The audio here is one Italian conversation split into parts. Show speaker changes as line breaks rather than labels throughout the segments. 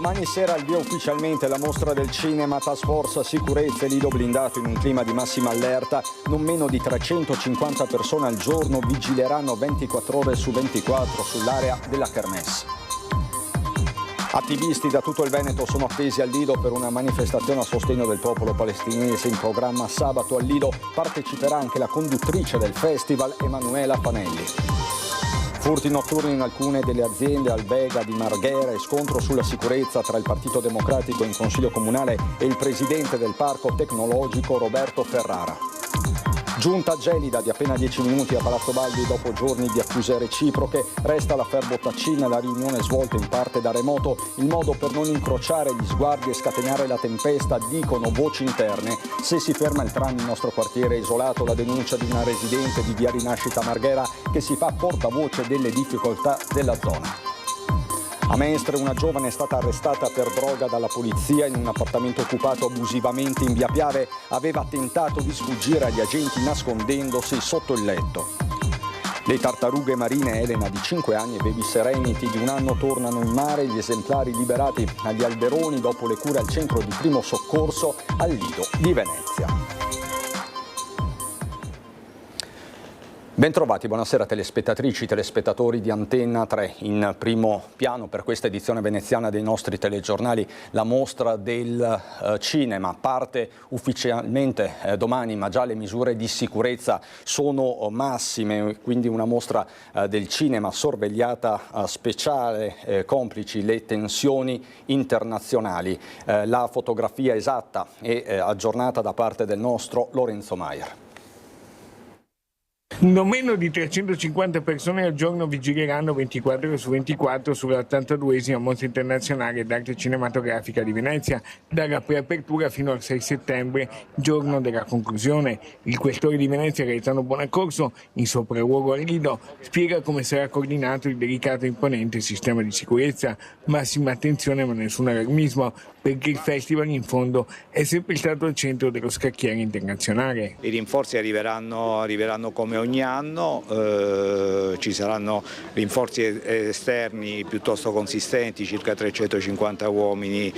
Domani sera al via ufficialmente la mostra del cinema Task Force Sicurezza e Lido Blindato in un clima di massima allerta. Non meno di 350 persone al giorno vigileranno 24 ore su 24 sull'area della Kermesse. Attivisti da tutto il Veneto sono appesi al Lido per una manifestazione a sostegno del popolo palestinese in programma sabato. Al Lido parteciperà anche la conduttrice del festival, Emanuela Panelli. Furti notturni in alcune delle aziende Alvega di Marghera e scontro sulla sicurezza tra il Partito Democratico in Consiglio Comunale e il presidente del Parco Tecnologico Roberto Ferrara. Giunta gelida di appena 10 minuti a Palazzo Balbi dopo giorni di accuse reciproche. Resta la ferbotaccina e la riunione svolta in parte da remoto, il modo per non incrociare gli sguardi e scatenare la tempesta, dicono voci interne. Se si ferma il tram in nostro quartiere isolato, la denuncia di una residente di via Rinascita Marghera che si fa portavoce delle difficoltà della zona. A Mestre una giovane è stata arrestata per droga dalla polizia in un appartamento occupato abusivamente in via Piave. Aveva tentato di sfuggire agli agenti nascondendosi sotto il letto. Le tartarughe marine Elena di 5 anni e Baby Serenity di 1 anno tornano in mare. Gli esemplari liberati agli alberoni dopo le cure al centro di primo soccorso al Lido di Venezia. Bentrovati, buonasera telespettatrici, telespettatori di Antenna 3. In primo piano per questa edizione veneziana dei nostri telegiornali la mostra del cinema. Parte ufficialmente domani, ma già le misure di sicurezza sono massime, quindi una mostra del cinema sorvegliata speciale, complici le tensioni internazionali. La fotografia esatta e aggiornata da parte del nostro Lorenzo Maier.
Non meno di 350 persone al giorno vigileranno 24 ore su 24 sulla 82esima Mostra Internazionale d'Arte Cinematografica di Venezia, dalla preapertura fino al 6 settembre, giorno della conclusione. Il questore di Venezia, Gaetano Bonaccorso, in sopralluogo al Lido, spiega come sarà coordinato il delicato e imponente sistema di sicurezza. Massima attenzione ma nessun allarmismo, perché il festival in fondo è sempre stato al centro dello scacchiere internazionale.
I rinforzi arriveranno come ogni anno, ci saranno rinforzi esterni piuttosto consistenti, circa 350 uomini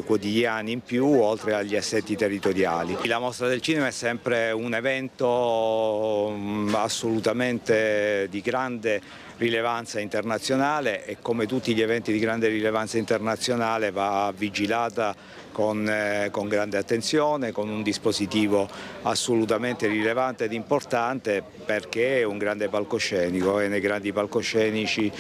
quotidiani in più, oltre agli assetti territoriali. La mostra del cinema è sempre un evento assolutamente di grande rilevanza internazionale e come tutti gli eventi di grande rilevanza internazionale va vigilata con grande attenzione, con un dispositivo assolutamente rilevante ed importante, perché è un grande palcoscenico e nei grandi palcoscenici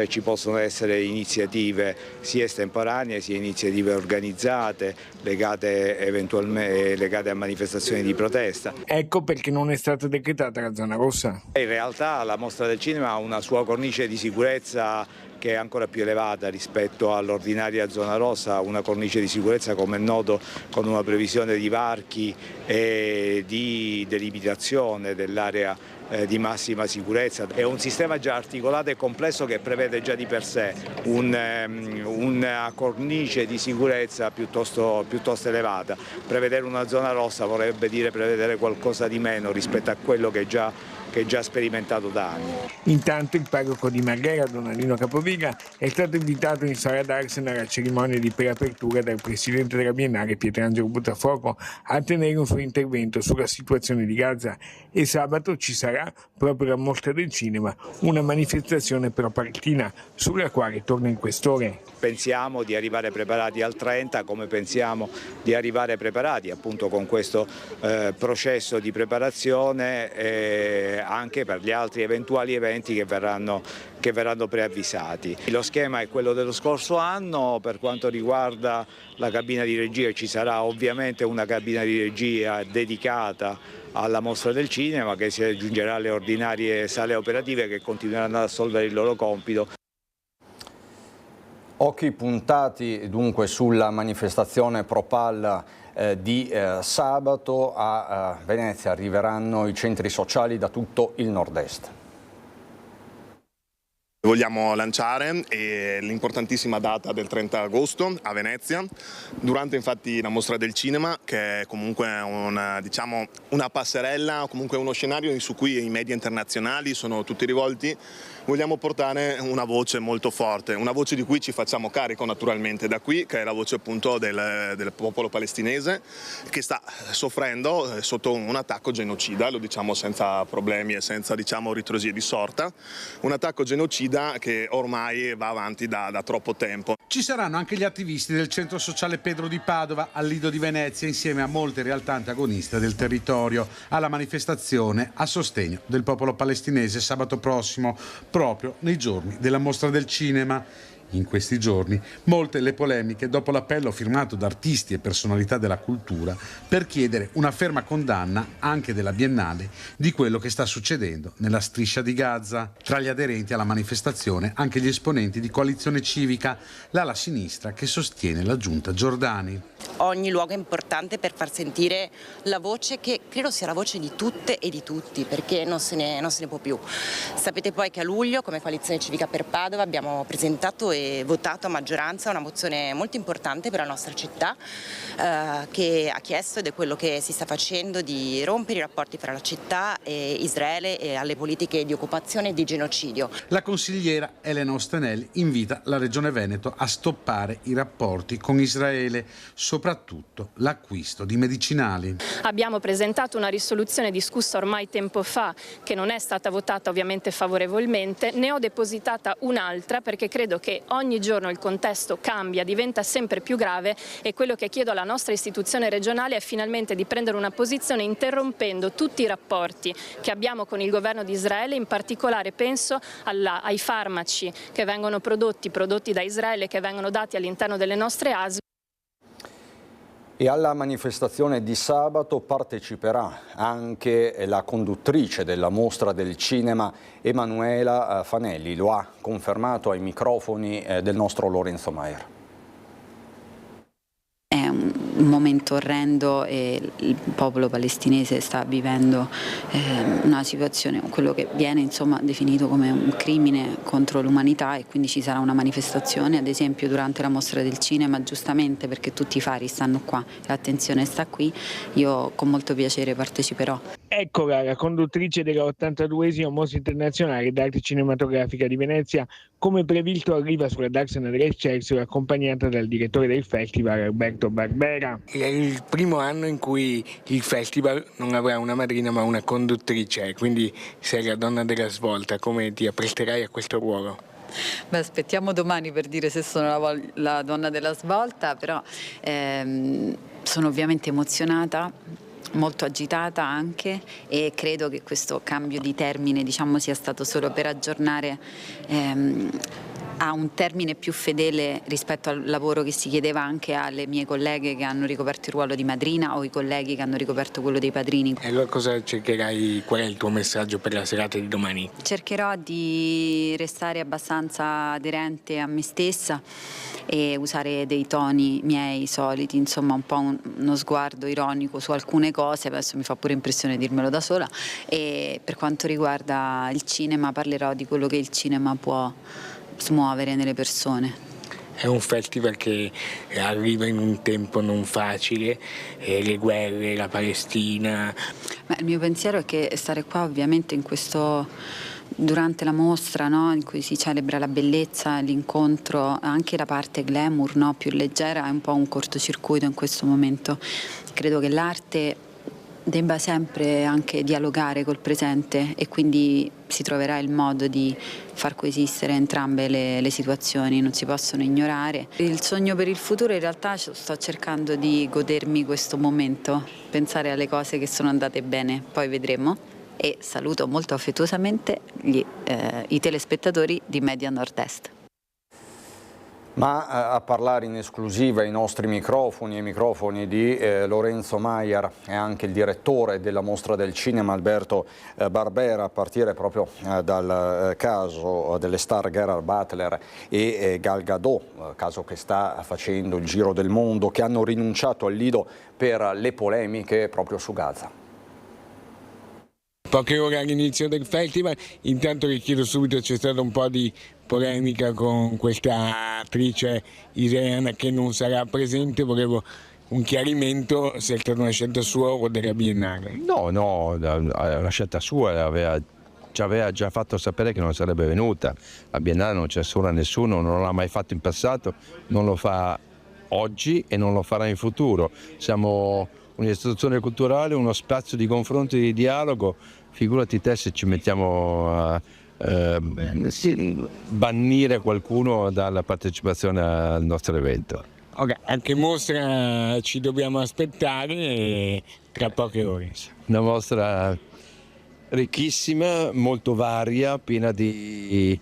ci possono essere iniziative sia estemporanee sia iniziative organizzate legate a manifestazioni di protesta.
Ecco perché non è stata decretata la zona rossa.
In realtà la mostra del cinema ha una sua cornice di sicurezza che è ancora più elevata rispetto all'ordinaria zona rossa, una cornice di sicurezza come è noto con una previsione di varchi e di delimitazione dell'area di massima sicurezza. È un sistema già articolato e complesso che prevede già di per sé una cornice di sicurezza piuttosto elevata. Prevedere una zona rossa vorrebbe dire prevedere qualcosa di meno rispetto a quello che è già sperimentato da anni.
Intanto il parroco di Marghera, Donalino Capoviga, è stato invitato in sala d'Arsena alla cerimonia di preapertura dal presidente della Biennale Pietrangelo Buttafuoco a tenere un suo intervento sulla situazione di Gaza, e sabato ci sarà, proprio la mostra del cinema, una manifestazione pro-palestina sulla quale torna il questore.
Pensiamo di arrivare preparati al 30, come pensiamo di arrivare preparati appunto con questo processo di preparazione anche per gli altri eventuali eventi che verranno preavvisati. Lo schema è quello dello scorso anno. Per quanto riguarda la cabina di regia, ci sarà ovviamente una cabina di regia dedicata alla mostra del cinema che si aggiungerà alle ordinarie sale operative che continueranno ad assolvere il loro compito.
Occhi puntati dunque sulla manifestazione Propal di sabato. A Venezia arriveranno i centri sociali da tutto il nord-est.
Vogliamo lanciare l'importantissima data del 30 agosto a Venezia, durante infatti la mostra del cinema, che è comunque una passerella, comunque uno scenario su cui i media internazionali sono tutti rivolti vogliamo portare una voce molto forte, una voce di cui ci facciamo carico naturalmente da qui, che è la voce appunto del popolo palestinese che sta soffrendo sotto un attacco genocida, lo diciamo senza problemi e senza ritrosie di sorta, un attacco genocida che ormai va avanti da troppo tempo.
Ci saranno anche gli attivisti del centro sociale Pedro di Padova al Lido di Venezia insieme a molte realtà antagoniste del territorio alla manifestazione a sostegno del popolo palestinese sabato prossimo, proprio nei giorni della Mostra del Cinema. In questi giorni molte le polemiche dopo l'appello firmato da artisti e personalità della cultura per chiedere una ferma condanna anche della Biennale di quello che sta succedendo nella striscia di Gaza. Tra gli aderenti alla manifestazione anche gli esponenti di Coalizione Civica, l'ala sinistra che sostiene la giunta Giordani.
Ogni luogo è importante per far sentire la voce che credo sia la voce di tutte e di tutti, perché non se ne può più. Sapete poi che a luglio come Coalizione Civica per Padova abbiamo presentato e votato a maggioranza una mozione molto importante per la nostra città che ha chiesto, ed è quello che si sta facendo, di rompere i rapporti tra la città e Israele e alle politiche di occupazione e di genocidio.
La consigliera Elena Ostenelli invita la Regione Veneto a stoppare i rapporti con Israele, soprattutto l'acquisto di medicinali.
Abbiamo presentato una risoluzione discussa ormai tempo fa che non è stata votata ovviamente favorevolmente, ne ho depositata un'altra perché credo che ogni giorno il contesto cambia, diventa sempre più grave e quello che chiedo alla nostra istituzione regionale è finalmente di prendere una posizione interrompendo tutti i rapporti che abbiamo con il governo di Israele, in particolare penso ai farmaci che vengono prodotti da Israele, che vengono dati all'interno delle nostre ASL.
E alla manifestazione di sabato parteciperà anche la conduttrice della Mostra del Cinema, Emanuela Fanelli. Lo ha confermato ai microfoni del nostro Lorenzo Maier.
È un momento orrendo e il popolo palestinese sta vivendo una situazione, quello che viene insomma definito come un crimine contro l'umanità, e quindi ci sarà una manifestazione ad esempio durante la Mostra del Cinema, giustamente perché tutti i fari stanno qua, l'attenzione sta qui, io con molto piacere parteciperò.
Eccola, la conduttrice della 82esima Mostra Internazionale d'Arte Cinematografica di Venezia, come previsto arriva sulla Darsena dell'Excelsior accompagnata dal direttore del festival Alberto Barbera. È il primo anno in cui il festival non avrà una madrina ma una conduttrice, quindi sei la donna della svolta, come ti appresterai a questo ruolo?
Beh, aspettiamo domani per dire se sono la donna della svolta, però sono ovviamente emozionata, molto agitata anche, e credo che questo cambio di termine sia stato solo per aggiornare a un termine più fedele rispetto al lavoro che si chiedeva anche alle mie colleghe che hanno ricoperto il ruolo di madrina o i colleghi che hanno ricoperto quello dei padrini.
E allora cosa cercherai, qual è il tuo messaggio per la serata di domani?
Cercherò di restare abbastanza aderente a me stessa e usare dei toni miei soliti, insomma un po' uno sguardo ironico su alcune cose, adesso mi fa pure impressione dirmelo da sola, e per quanto riguarda il cinema parlerò di quello che il cinema può smuovere nelle persone.
È un festival che arriva in un tempo non facile, le guerre, la Palestina.
Il mio pensiero è che stare qua ovviamente durante la mostra, no, in cui si celebra la bellezza, l'incontro, anche la parte glamour, no, più leggera, è un po' un cortocircuito in questo momento. Credo che l'arte debba sempre anche dialogare col presente e quindi si troverà il modo di far coesistere entrambe le situazioni, non si possono ignorare. Il sogno per il futuro, in realtà sto cercando di godermi questo momento, pensare alle cose che sono andate bene, poi vedremo, e saluto molto affettuosamente i telespettatori di Media Nord-Est.
Ma a parlare in esclusiva ai nostri microfoni e ai microfoni di Lorenzo Maier e anche il direttore della Mostra del Cinema Alberto Barbera, a partire proprio dal caso delle star Gerard Butler e Gal Gadot, caso che sta facendo il giro del mondo, che hanno rinunciato al Lido per le polemiche proprio su Gaza.
Poche ore all'inizio del festival, intanto vi chiedo subito, c'è stata un po' di polemica con questa attrice israeliana che non sarà presente, volevo un chiarimento se è stata una scelta sua o della Biennale.
No, è una scelta sua, aveva ci aveva già fatto sapere che non sarebbe venuta. La Biennale non censura nessuno, non l'ha mai fatto in passato, non lo fa oggi e non lo farà in futuro. Siamo un'istituzione culturale, uno spazio di confronto e di dialogo. Figurati te se ci mettiamo a bannire qualcuno dalla partecipazione al nostro evento.
Okay, anche mostra ci dobbiamo aspettare tra poche ore.
Una mostra ricchissima, molto varia, piena di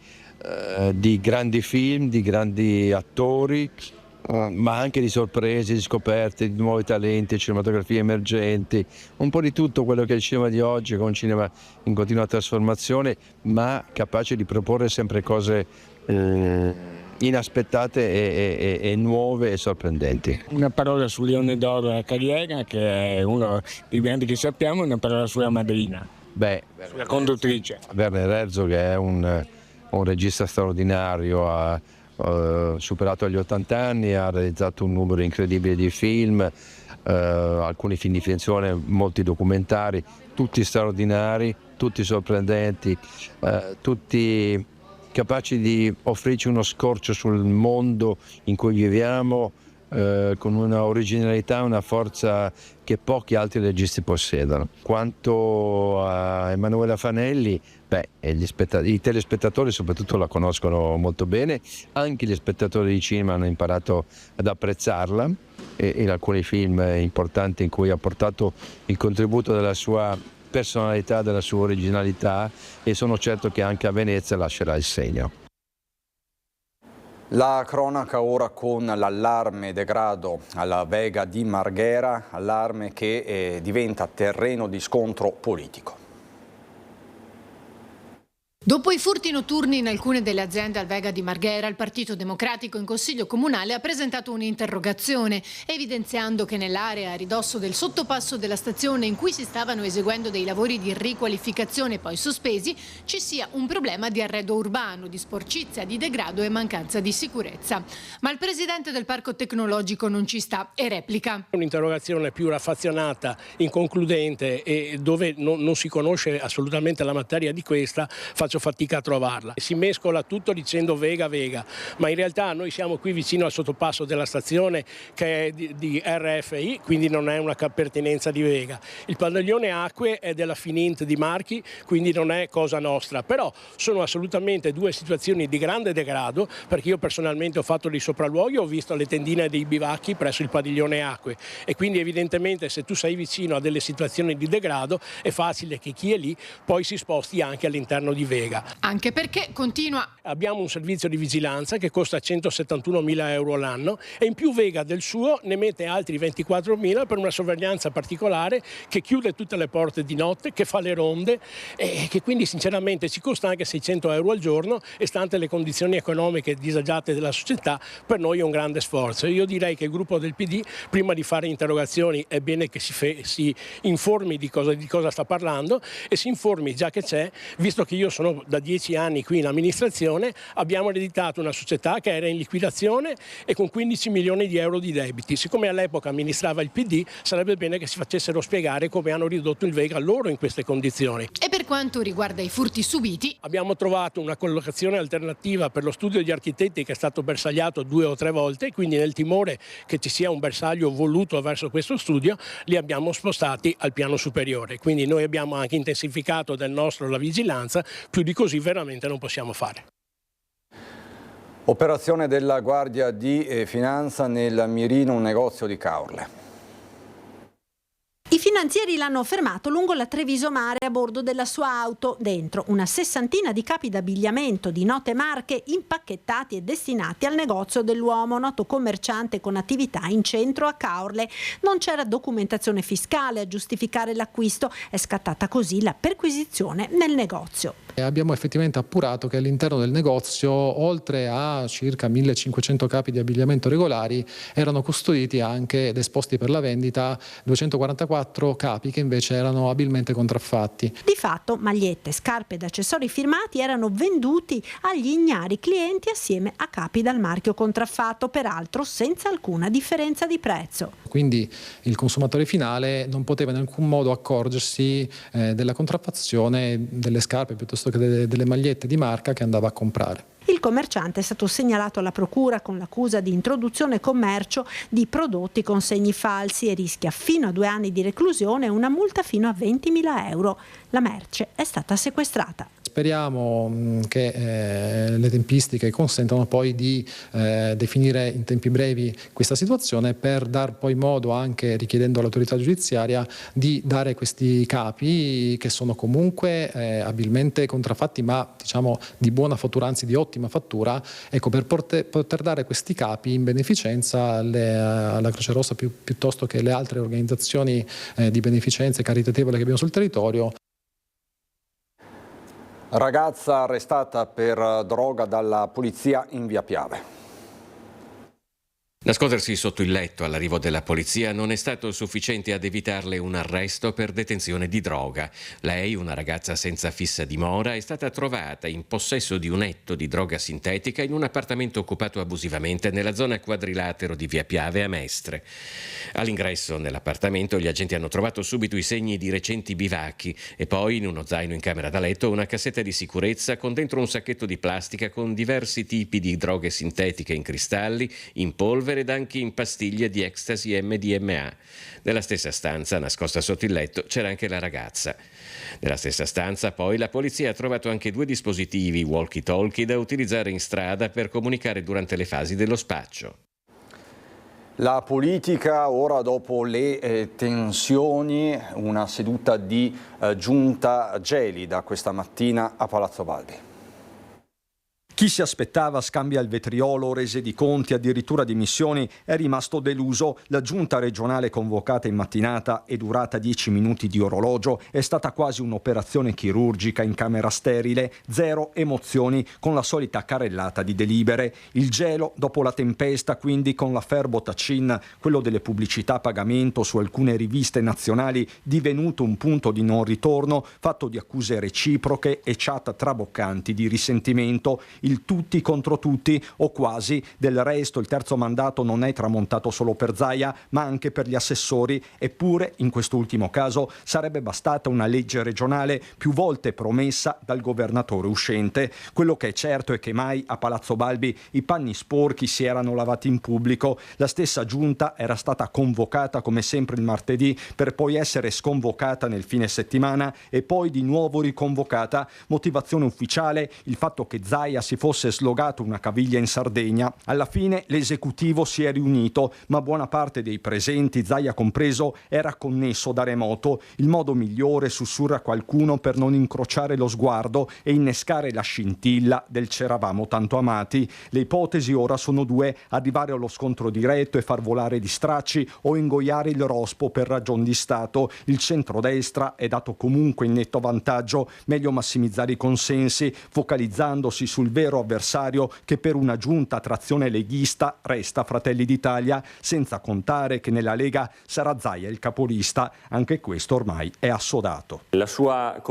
grandi film, di grandi attori, ma anche di sorprese, di scoperte, di nuovi talenti, cinematografie emergenti, un po' di tutto quello che è il cinema di oggi, con un cinema in continua trasformazione, ma capace di proporre sempre cose inaspettate e nuove e sorprendenti.
Una parola sul Leone d'Oro della Carriera, che è uno dei grandi che sappiamo, e una parola sulla madrina, sulla conduttrice.
Werner Herzog è un regista straordinario, ha superato gli 80 anni, ha realizzato un numero incredibile di film, alcuni film di finzione, molti documentari, tutti straordinari, tutti sorprendenti, tutti capaci di offrirci uno scorcio sul mondo in cui viviamo, con una originalità, una forza che pochi altri registi possiedono. Quanto a Emanuela Fanelli, i telespettatori soprattutto la conoscono molto bene, anche gli spettatori di cinema hanno imparato ad apprezzarla e in alcuni film importanti in cui ha portato il contributo della sua personalità, della sua originalità, e sono certo che anche a Venezia lascerà il segno.
La cronaca ora con l'allarme degrado alla Vega di Marghera, allarme che diventa terreno di scontro politico.
Dopo i furti notturni in alcune delle aziende al Vega di Marghera, il Partito Democratico in Consiglio Comunale ha presentato un'interrogazione, evidenziando che nell'area a ridosso del sottopasso della stazione in cui si stavano eseguendo dei lavori di riqualificazione poi sospesi, ci sia un problema di arredo urbano, di sporcizia, di degrado e mancanza di sicurezza. Ma il presidente del Parco Tecnologico non ci sta e replica.
Un'interrogazione più raffazzonata, inconcludente e dove non si conosce assolutamente la materia di questa, faccio fatica a trovarla. Si mescola tutto dicendo Vega, ma in realtà noi siamo qui vicino al sottopasso della stazione che è di RFI, quindi non è una pertinenza di Vega. Il padiglione acque è della Finint di Marchi, quindi non è cosa nostra, però sono assolutamente due situazioni di grande degrado, perché io personalmente ho fatto dei sopralluoghi, ho visto le tendine dei bivacchi presso il padiglione acque e quindi evidentemente se tu sei vicino a delle situazioni di degrado è facile che chi è lì poi si sposti anche all'interno di Vega.
Anche perché continua.
Abbiamo un servizio di vigilanza che costa 171.000 euro l'anno e in più Vega del suo ne mette altri 24.000 per una sorveglianza particolare che chiude tutte le porte di notte, che fa le ronde e che quindi sinceramente ci costa anche 600 euro al giorno e stante le condizioni economiche disagiate della società per noi è un grande sforzo. Io direi che il gruppo del PD prima di fare interrogazioni è bene che si informi di cosa sta parlando e si informi già che c'è, visto che io sono da 10 anni qui in amministrazione, abbiamo ereditato una società che era in liquidazione e con 15 milioni di euro di debiti. Siccome all'epoca amministrava il PD, sarebbe bene che si facessero spiegare come hanno ridotto il Vega loro in queste condizioni.
E per quanto riguarda i furti subiti,
abbiamo trovato una collocazione alternativa per lo studio di architetti che è stato bersagliato 2 o 3 volte, quindi nel timore che ci sia un bersaglio voluto verso questo studio, li abbiamo spostati al piano superiore. Quindi noi abbiamo anche intensificato del nostro la vigilanza, più di così veramente non possiamo fare.
Operazione della Guardia di Finanza nel mirino un negozio di Caorle.
I finanzieri l'hanno fermato lungo la Treviso Mare a bordo della sua auto. Dentro una 60 di capi d'abbigliamento di note marche impacchettati e destinati al negozio dell'uomo, noto commerciante con attività in centro a Caorle. Non c'era documentazione fiscale a giustificare l'acquisto. È scattata così la perquisizione nel negozio.
Abbiamo effettivamente appurato che all'interno del negozio, oltre a circa 1500 capi di abbigliamento regolari, erano custoditi anche ed esposti per la vendita 244 capi che invece erano abilmente contraffatti.
Di fatto magliette, scarpe ed accessori firmati erano venduti agli ignari clienti assieme a capi dal marchio contraffatto, peraltro senza alcuna differenza di prezzo.
Quindi il consumatore finale non poteva in alcun modo accorgersi della contraffazione delle scarpe piuttosto piuttosto che delle magliette di marca che andava a comprare.
Il commerciante è stato segnalato alla procura con l'accusa di introduzione e commercio di prodotti con segni falsi e rischia fino a 2 anni di reclusione e una multa fino a 20.000 euro. La merce è stata sequestrata.
Speriamo che le tempistiche consentano poi di definire in tempi brevi questa situazione per dar poi modo, anche richiedendo all'autorità giudiziaria, di dare questi capi che sono comunque abilmente contraffatti, ma diciamo di buona fattura, anzi di ottima fattura, ecco, per poter dare questi capi in beneficenza alla Croce Rossa piuttosto che le altre organizzazioni di beneficenza e caritatevole che abbiamo sul territorio.
Ragazza arrestata per droga dalla polizia in via Piave.
Nascondersi sotto il letto all'arrivo della polizia non è stato sufficiente ad evitarle un arresto per detenzione di droga. Lei, una ragazza senza fissa dimora, è stata trovata in possesso di un etto di droga sintetica in un appartamento occupato abusivamente nella zona quadrilatero di via Piave a Mestre. All'ingresso nell'appartamento gli agenti hanno trovato subito i segni di recenti bivacchi e poi in uno zaino in camera da letto una cassetta di sicurezza con dentro un sacchetto di plastica con diversi tipi di droghe sintetiche in cristalli, in polvere ed anche in pastiglie di ecstasy e MDMA. Nella stessa stanza, nascosta sotto il letto, c'era anche la ragazza. Nella stessa stanza, poi, la polizia ha trovato anche 2 dispositivi walkie-talkie da utilizzare in strada per comunicare durante le fasi dello spaccio.
La politica, ora dopo le tensioni, una seduta di giunta gelida questa mattina a Palazzo Balbi. Chi si aspettava scambi al vetriolo, rese di conti, addirittura dimissioni, è rimasto deluso. La giunta regionale convocata in mattinata e durata 10 minuti di orologio è stata quasi un'operazione chirurgica in camera sterile, 0 emozioni con la solita carrellata di delibere. Il gelo dopo la tempesta, quindi, con l'afferbo Tacin, quello delle pubblicità a pagamento su alcune riviste nazionali, divenuto un punto di non ritorno, fatto di accuse reciproche e chat traboccanti di risentimento. Il tutti contro tutti o quasi. Del resto il terzo mandato non è tramontato solo per Zaia ma anche per gli assessori, eppure in quest'ultimo caso sarebbe bastata una legge regionale più volte promessa dal governatore uscente. Quello che è certo è che mai a Palazzo Balbi i panni sporchi si erano lavati in pubblico. La stessa giunta era stata convocata come sempre il martedì per poi essere sconvocata nel fine settimana e poi di nuovo riconvocata. Motivazione ufficiale: il fatto che Zaia si fosse slogato una caviglia in Sardegna. Alla fine l'esecutivo si è riunito, ma buona parte dei presenti, Zaia compreso, era connesso da remoto. Il modo migliore, sussurra qualcuno, per non incrociare lo sguardo e innescare la scintilla del c'eravamo tanto amati. Le ipotesi ora sono 2: arrivare allo scontro diretto e far volare di stracci o ingoiare il rospo per ragioni di Stato. Il centrodestra è dato comunque in netto vantaggio, meglio massimizzare i consensi focalizzandosi sul vero avversario che per una giunta a trazione leghista resta Fratelli d'Italia, senza contare che nella Lega sarà Zaia il capolista. Anche questo ormai è assodato.
La sua,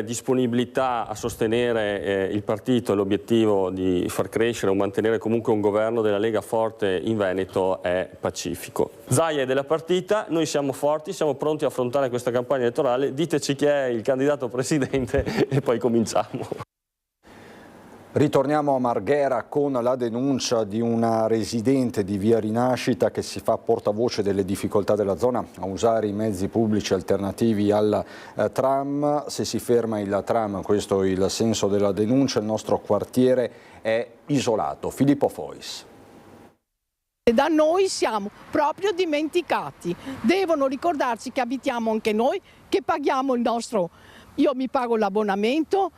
disponibilità a sostenere il partito e l'obiettivo di far crescere o mantenere comunque un governo della Lega forte in Veneto è pacifico. Zaia è della partita, noi siamo forti, siamo pronti a affrontare questa campagna elettorale, diteci chi è il candidato presidente e poi cominciamo.
Ritorniamo a Marghera con la denuncia di una residente di via Rinascita che si fa portavoce delle difficoltà della zona a usare i mezzi pubblici alternativi al tram. Se si ferma il tram, questo è il senso della denuncia, il nostro quartiere è isolato. Filippo Fois.
Da noi siamo proprio dimenticati. Devono ricordarsi che abitiamo anche noi, che paghiamo il nostro. Io mi pago l'abbonamento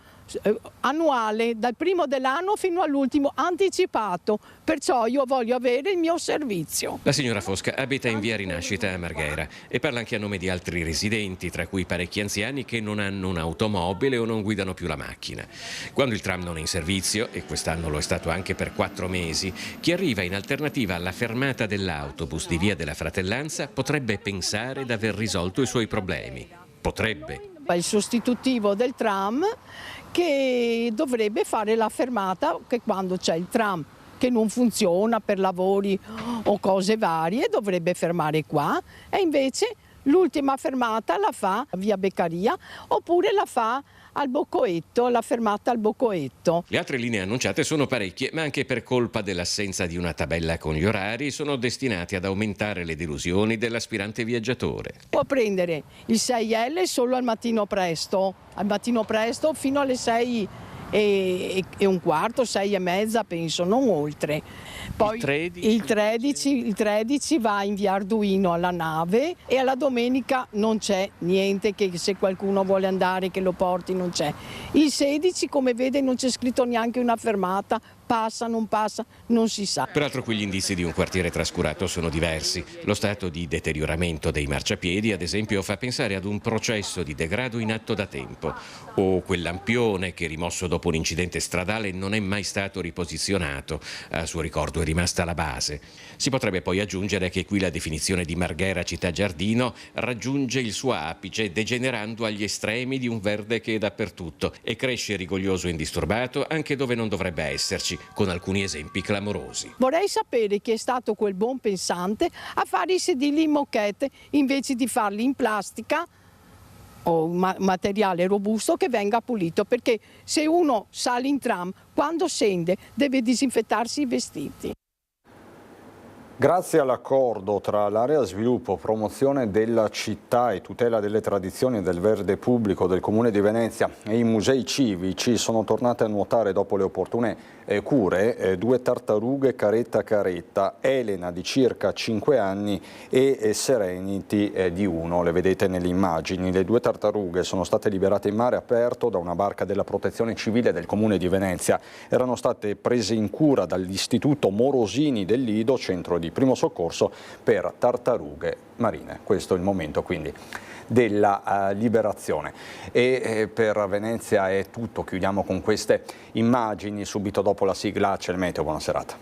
annuale dal primo dell'anno fino all'ultimo anticipato, perciò io voglio avere il mio servizio.
La signora Fosca abita in via Rinascita a Marghera e parla anche a nome di altri residenti, tra cui parecchi anziani che non hanno un'automobile o non guidano più la macchina. Quando il tram non è in servizio, e quest'anno lo è stato anche per 4 mesi, chi arriva in alternativa alla fermata dell'autobus di via della Fratellanza potrebbe pensare di aver risolto i suoi problemi. Potrebbe.
Il sostitutivo del tram che dovrebbe fare la fermata, che quando c'è il tram che non funziona per lavori o cose varie dovrebbe fermare qua, e invece l'ultima fermata la fa via Beccaria oppure la fa al Boccoetto, la fermata al Boccoetto.
Le altre linee annunciate sono parecchie, ma anche per colpa dell'assenza di una tabella con gli orari sono destinati ad aumentare le delusioni dell'aspirante viaggiatore.
Può prendere il 6L solo al mattino presto fino alle 6 e un quarto, 6 e mezza penso, non oltre. Poi il 13 va in via Arduino alla nave e alla domenica non c'è niente, che se qualcuno vuole andare che lo porti non c'è. Il 16 come vede non c'è scritto neanche una fermata, passa, non passa, non si sa.
Peraltro qui gli indizi di un quartiere trascurato sono diversi. Lo stato di deterioramento dei marciapiedi, ad esempio, fa pensare ad un processo di degrado in atto da tempo. O quel lampione che, rimosso dopo un incidente stradale, non è mai stato riposizionato. A suo ricordo è rimasta la base. Si potrebbe poi aggiungere che qui la definizione di Marghera città giardino raggiunge il suo apice, degenerando agli estremi di un verde che è dappertutto e cresce rigoglioso e indisturbato anche dove non dovrebbe esserci, con alcuni esempi clamorosi.
Vorrei sapere chi è stato quel buon pensante a fare i sedili in moquette invece di farli in plastica o materiale robusto che venga pulito, perché se uno sale in tram, quando scende deve disinfettarsi i vestiti.
Grazie all'accordo tra l'area sviluppo, promozione della città e tutela delle tradizioni del verde pubblico del Comune di Venezia e i musei civici sono tornate a nuotare dopo le opportune cure 2 tartarughe caretta, Elena di circa 5 anni e Serenity di 1, le vedete nelle immagini. Le 2 tartarughe sono state liberate in mare aperto da una barca della Protezione Civile del Comune di Venezia. Erano state prese in cura dall'Istituto Morosini del Lido, centro di primo soccorso per tartarughe marine. Questo è il momento quindi della liberazione. E per Venezia è tutto, chiudiamo con queste immagini, subito dopo la sigla c'è il meteo, buona serata.